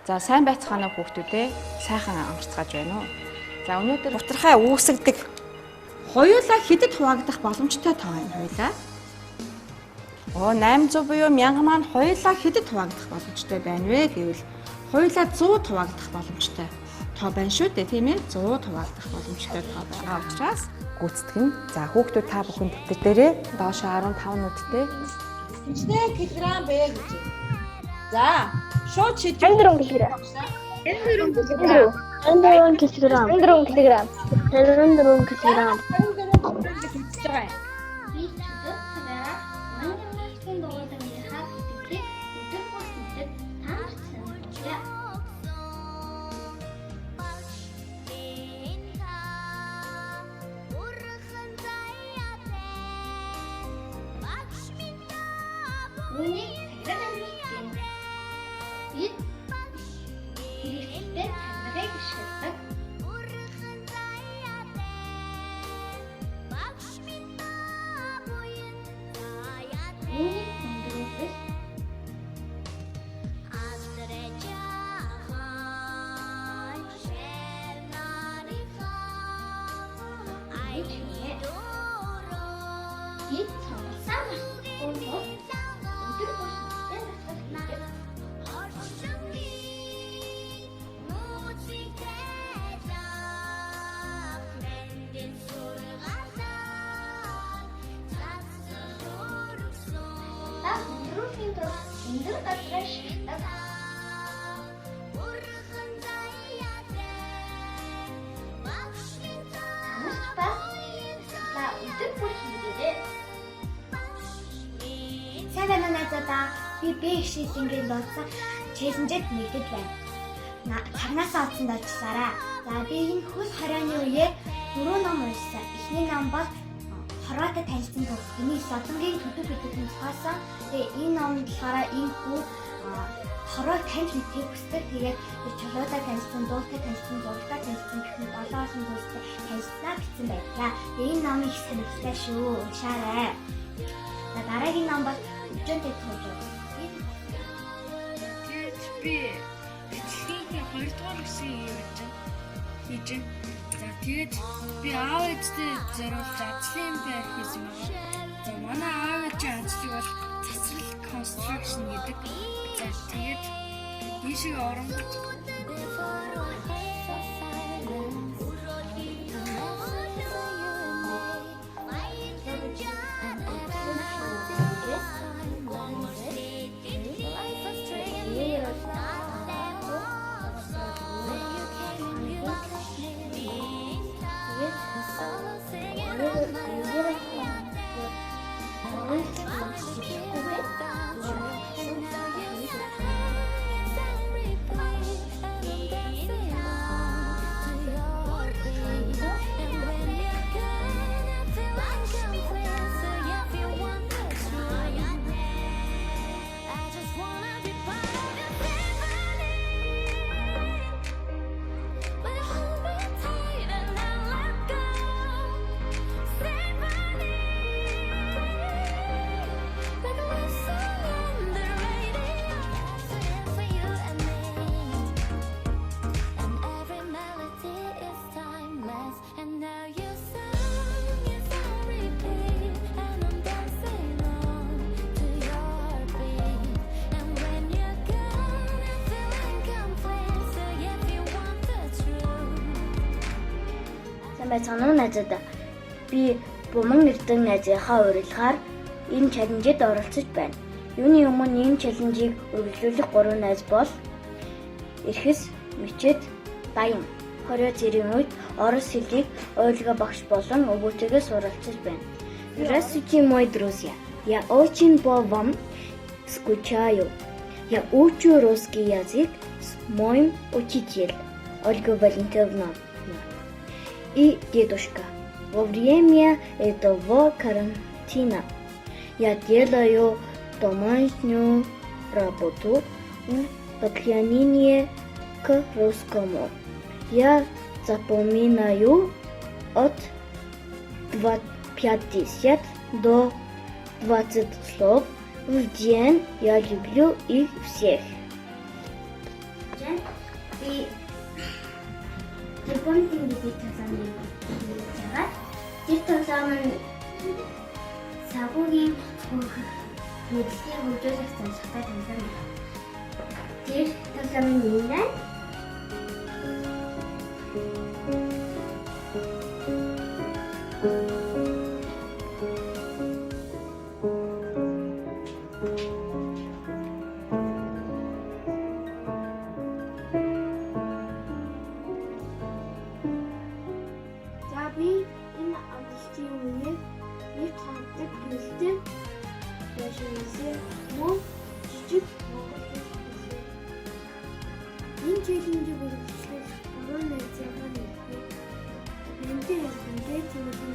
За сайн байцгаана хүүхдүүдээ сайхан амарцгааж байна уу? За өнөөдөр бутархай үүсгдэг хоёулаа хэдэд хуваагдах боломжтой тоо юм хоёлаа? 800 буюу 1000 маань хоёулаа хэдэд хуваагдах боломжтой байна вэ гэвэл хоёулаа 100 хуваагдах боломжтой тоо байна шүү дээ, тийм ээ? 100 хуваагдах боломжтой тоо байгаа учраас гүйцэтгэн. За хүүхдүүд та бүхэн дэвтэр дээрээ доошоо 15 нүдтэй Хичнээн килограмм бэ гэж. За, шууд шийдэж 54 кг. 54 кг. 54 кг. 54 кг. 54 кг. хийж байгаа юм. Би чөтгөр цагаараа манай мэрэгчлийн дугуйлангийнхаа сэтгэлийг өдөр бүр мэдээд таамагч санагдчихъя. Үүнийг цагаараа мэдэн. Бид мэрэгчтэй цагаараа гიშгэлдэг. Үүнийг өндрөөс Бид цамцаа өдөр бүстэй насгалдаг. Та өндрөхийн тулд өндөр газраа шилдэг. Тамирч ба та өдөр бүр хийгээрэй. Сайн байна найзуудаа. Би их шийдэнгийн дууцсан челленжэд нэгдэж байна. Цагнаасаа олсон ажиллаараа. За би энэ хөл хорионы үеэр 4 ном уншсан. Эхний ном бол хорвоотой танилцсан тул. Энийг Лодонгийн төдөв гэдэг нөхөөсөн. Тэгээ энэ ном болохоор энэ хүү хорвоо таньж мэдхийг хүсдэг. Тэгээд чулуутай танилцсан, дуутай танилцсан, зурагтай танилцсан гэх мэт олон олон зүйлстэй танилцсанаа бичсэн байлаа. Энэ ном их сонирхолтой шүү. Уншаарай. За дараагийн ном бол өчигдөр төвж байна. Тэгээд би бичлэгийн 2 дугаар хэсгийг хийж байна. За тэгээд би аав ээжтэй зориулж ажлын байр хийсэн байна. За манай аав ээжийн ажлыг бол засвар construction гэдэг. За тэгээд ийшээ оронгууд Байцгаана уу найзуудаа. Би Буман Эрдэнэ найзынхаа урилгаар энэ челленжид оролцож байна. Юуны өмнө энэ челленжийг үргэлжлүүлэх 3 найз бол Эрхэс, Мичэд, Баян. 20 зэрийн үед орос хэлийг Ольга багш болон өвгөөтэйгээ суралцж байна. Здравствуйте, мои друзья. Я очень по вам скучаю. Я учу русский язык с моим учителем Ольга Валентиновна. И дедушка. Во время этого карантина я делаю домашнюю работу доклонение к русскому. Я запоминаю от 50 до 20 слов в день. Я люблю их всех. байна. Би Японы гэдэг тоглоомыг хийж байгаа. Тэр тоглоом нь сагуугийн мэдлэгийг хөгжүүлэх зорилготой тоглоом. Тэр тоглоом нь юм байна. Би энэ амжилтын үеийг нэг ханддаг гэлтэй яшинсээ мөн жижиг Монголын энэ челленжийг үргэлжлүүлэх гурван найзаагаа нэгтгэв. Нэмтэн ялгандээ тэмүүлэн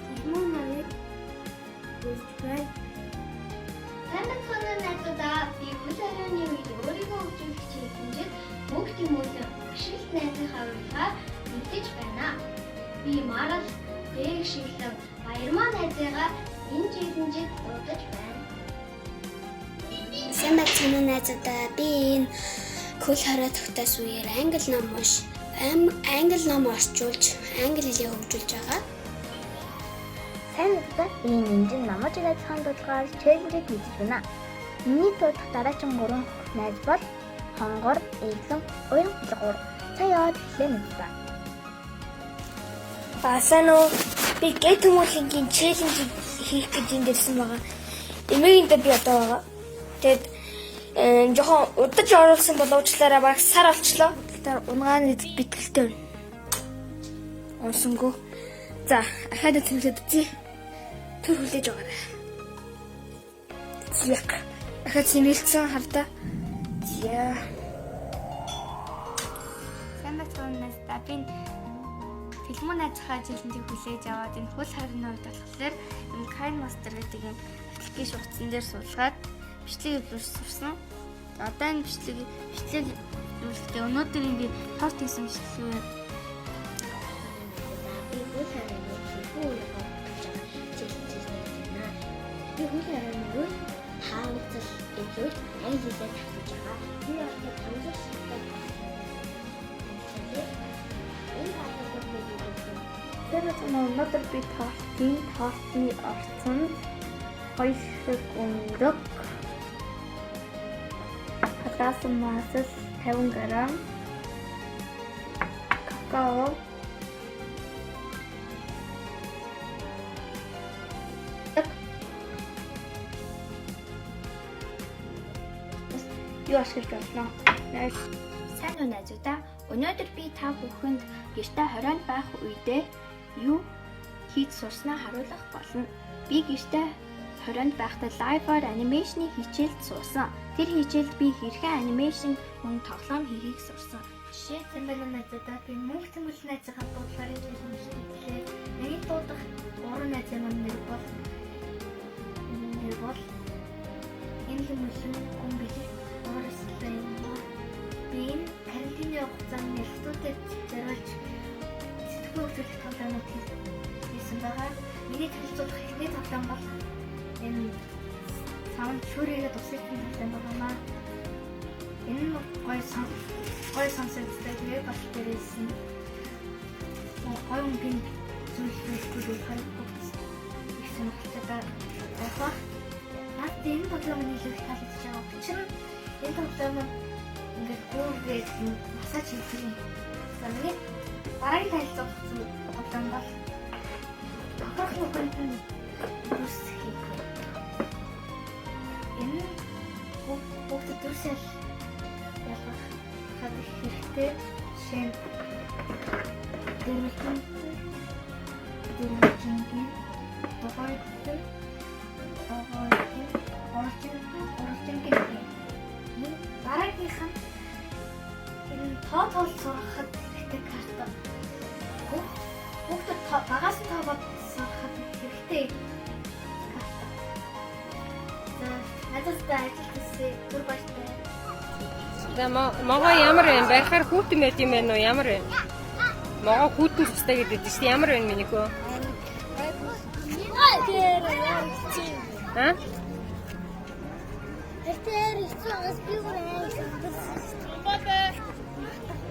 техноо нарыг үзэж байна. Танайхны найзуудаа би хөл хорионы үед өөрийгөө хөгжүүлэх челленжид мөнгө тэмүүлэн ашиглалт найзынхаа урилгаар мэдэж байна. Би Марал дэг шиглэн баярмаа найзыгаа энэ челленжид дуудаж байна. Сайн байцгаана найзуудаа. Би энэ хөл хорой тогтоос үеэр англи ном орчуулж англи хэлийг хөгжүүлж байгаа. Сайн мэдээ энэ инжин намаж найзхан дуулгаар челленжийг хийж байна. Миний дуудах дараачин 3 найз бол Хонгор, Эглэн, Уян Булгуур. Сая яваад эхлэе мэдээ. Сайн уу. Би гэх хүмүүлийн челленж хийх гэж эндэрсэн байгаа. Эмээгэндээ би одоо байгаа. Тэгэд жоохон удаж оруулсан боловчлаараа баг сар болчлоо. Тэр унгааны битгэлтэй байна. Унсангүй. За, ахаад тэмцээд үзье. Түр хүлээж байгаарай. Зяк. Ахаад синэлцэн хавда. Зя. Сайн байцгаана та би Фильмон ажихаа челленжийг хүлээж аваад энэ хөл хорины үед болохоор энэ Kind Master гэдэг юм аппликейшн утсан дээр суулгаад бичлэг эвлүүлж сурсан. Одоо энэ бичлэг эвлүүлэхдээ өнөөдөр би торт хийсэн бичлэг Би хөл хорины хэлбүү челленж хийсэн. Би хөл хорины үед 5 удаа эвлүүл англи хэлээр татж байгаа. Би одоо 5 удаа тэрс өнөөдөр би тортны орцонд 2 шиг өндөг хатаасан масс 50 г какао юу ашиглаж байна. Сайн уу найзуудаа. Өнөөдөр би та бүхэнд гэртээ хорионд байх үедээ юу хийж сурснаа харуулах болно. Би гэртээ хорионд байхдаа лайваар анимашны хичээлд суусан. Тэр хичээлд би хэрхэн анимашн мөн тоглоом хийхийг сурсан. Жишээ нь найзуудаа би мөнгө тэмүүлэх найзынхаа дуудлагаар хэлсэн. Миний дуудах 3 найзын нэр бол энэ хүмүүсэн гүн билээ. Өөрөөсөө юм. Би энэ карантины хугацаанд нэлтүүдэд зориулж сэтгүүл хөгжүүлэх тоглоомыг хийсэн байгаа. Миний танилцуулах эхний тоглоом бол энэ саунд шүүрээгээ тусах тоглоом байна. Энэ нь гоё сонсогддог нэг бас дээрсэн. Гоё үгийн зүйлсүүд харагдсан. Их сонирхолтой байгаа. Энэ тоглоомын хэлэх таалагдж байгаа. Чин энэ тоглоом ингээд гүүргээд масаж хийх юм. Замны бараг тайлцсан тоглоом бол ахрах нүгэн үсэх юм. Энэ бүгд төрсөл ялах хадах хэрэгтэй. Шин дөрвөлтэн дараагийнх нь энэ тоотол сурахад хэрэгтэй карта. Бүгд багаас нь тоогоод сурахад хэрэгтэй карта. Надад ажилтсан бүр баяртай. Могоо ямар вэ? Барихаар хүүтэн байт юм байна уу? Ямар вэ? Могоо хүүтэн цустай гэдэг чинь ямар вэ миний хөө? Ха? Тэр хэцүү бас би өөрөө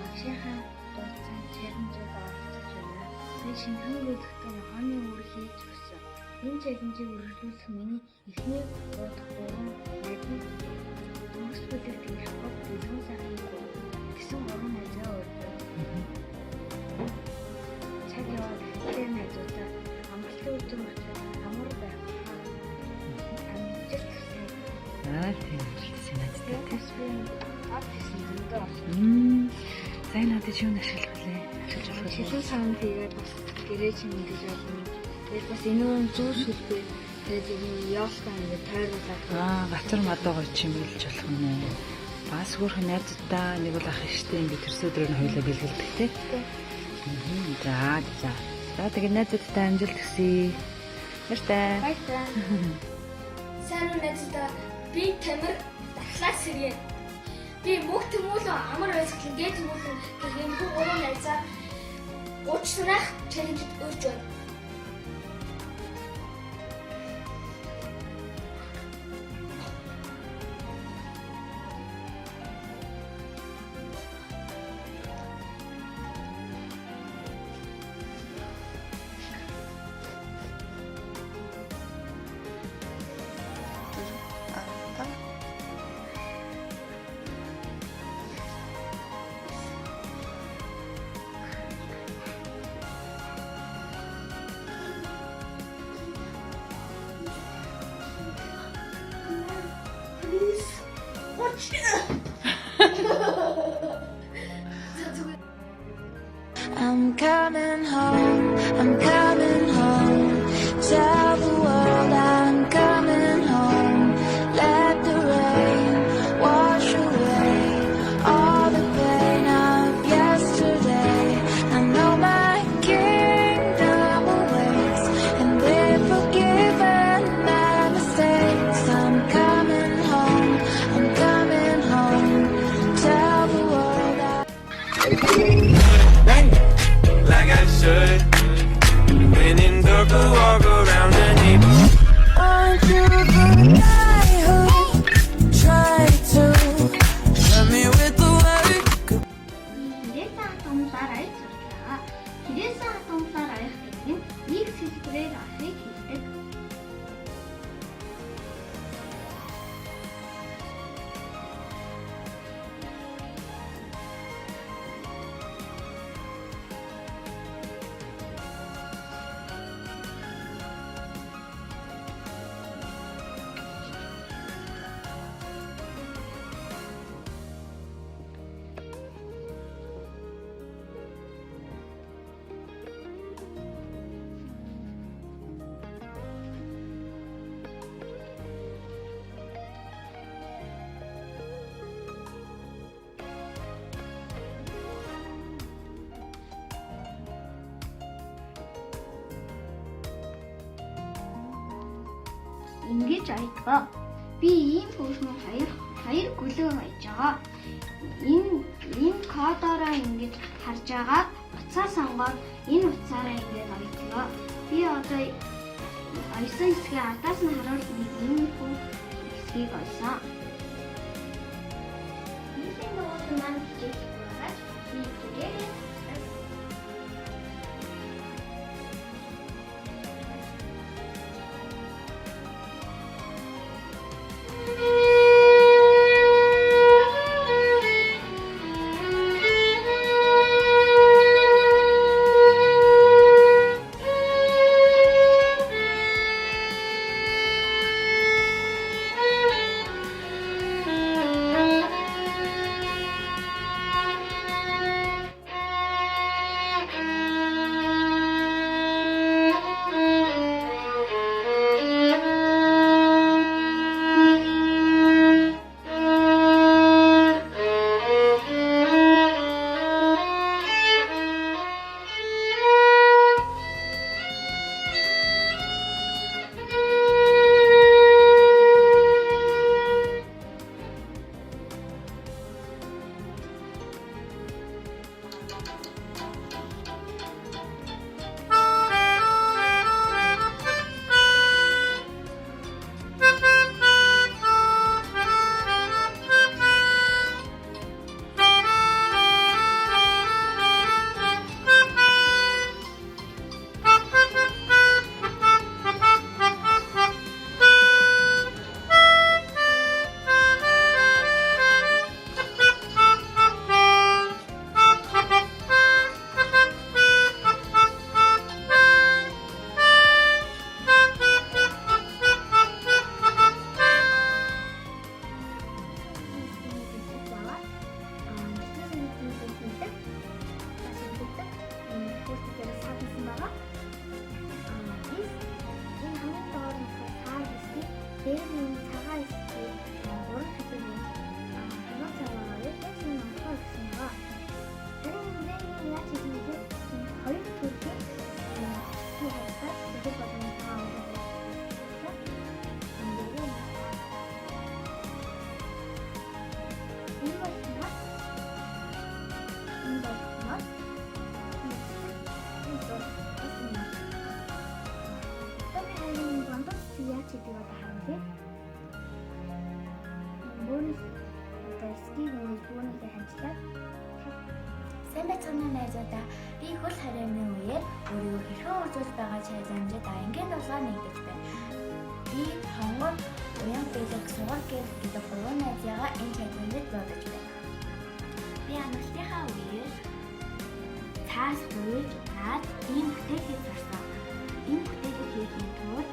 Багшийнхаа дууцсан челленжэд оролцож байна. Би шинэхэн үлдэхтэй хооны үр хийж өгсөн. Энэ челленжийг үргэлжлүүлэх миний эхний удах гурван найдын төгс бүлэг тэглэхгүй бэлгэн сайхан гэсэн гурван найзаа өргөв. Цаг яваад тэр найзуудаа амралтын үеийн очиж амар байх. Амжилт хүсье. Тийм ажил найзтай. Тэсвэн артист зөндөө болсон. Сайн надад юу ашиглах вэ? Ашиглаж болох вэ? Шилэн санд тэгээд бас гэрээ чинь ингэж явна. Тэгээд бас энэ нь зүүр шүлбэ. Тэгээд энэ яалтаа ингэ тойруулаад. Бацар мадуугаа чимэглэж болох нэ. Бас хөрх найзуудаа нэг бол ах штэ ингэ төрс өдрөө нь хоёлаа бэлгэлдэг те. За. За тэгээд найзуудтай амжилт хүсье. Баяртай. Баярлалаа. Сайн уу найзуудаа. Би Тамир Дахлаас сэргээ. Би мөх тэмүүл амар байсгалан дээд тэмүүл гэх юм гурван найзаа 30 санаах челленжд өрж байна. I'm coming home, tell the world I'm coming home, let the rain wash away all the pain of yesterday. I know my kingdom awaits, and they've forgiven my mistakes. I'm coming home, tell the world like I should. байгаа. Хэрэгсэн хатамжаар аях гэдэг нь нэг сэлбэрээр аахыг хэлдэг. Ингэж аядгаа. Би ийм хөрмөн хоёр гөлөө аяж байгаа. Энэ кодороо ингэж харж байгаа. Утсаа сонгоод энэ утсаараа ингэж аядгаа. Би одоо аясан хэсгээ ардаас нь харуул нэг энэ хүн хэсгийг аясан. Нийтийн нууц маань хичээх байгаач би тэгээд Сайн байцгаана найзуудаа. Би хөл харааны үеэр өөрийгөө хэрхэн үржүүлж байгаа чаленжид ангийн дулгаар нэгдэж байна. Би хонгор уян бэлэг сугар гэдэг гурван найзаагаа энэ чаленжид дуудаж байна. Би амралтынхаа үеэр цаас хуулж наад ийм бүтээлийг зарсан. Энэ бүтээлийг хийхин тулд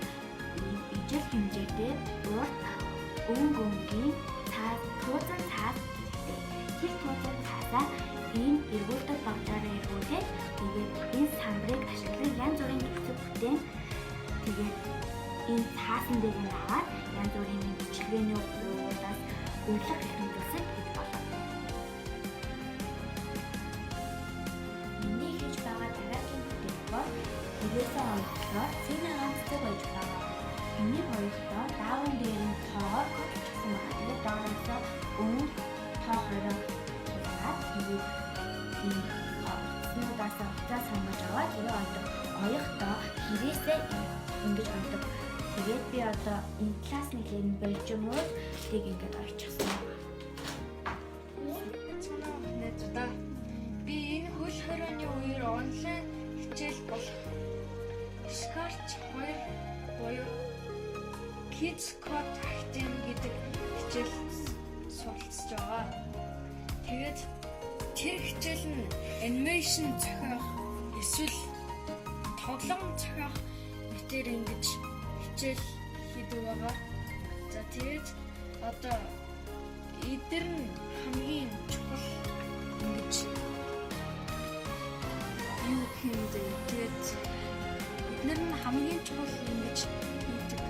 ижил хэмжээтэй урт өнгөнгийн цаас туузан цаас хэрэгтэй. Тэр туузан цаасаа энэ эргүүлдэг багжаараа эргүүлээд тэгээд энэ самбарыг ашиглан янз бүрийн хэсэг бүтээн тэгээд энэ цаасан дээр нь аваад янз бүрийн бичлэгээний уулаас өрлөх хэрэглэсэн гэж байна. Миний хийж байгаа дараагийн бүтээл бол хэрэгсэн онцлог цэний ганцтай байж байгаа. Миний хоёрдоо дааван дээр нь тоогоор гүйцэтгэсэн байна. Тэгээд доороосоо өнгө тоо хороо тэгээд энэ нуудаас авцаа самбаж аваад тэгээ ондог. Оёхдоо хэрэгсээ ингэж ондог. Тэгээд би одоо энэ класс нэглэн болж юм уу тийг ингэж орчихсон. Найзуудаа би энэ хөл хорооны үеэр он 2 буюу Kids Code Acting гэдэг хичээл суралцж байгаа. Тэгээд тэр хичээл нь анимашн зохиох эсвэл тоглоом зохиох мэтэр ингэж хичээл хийдэг байгаа. За тэгээд одоо эдгээр нь хамгийн чухал ингэж юу хийдэг. Тэгээд эдгээр нь хамгийн чухал ингэж хийдэг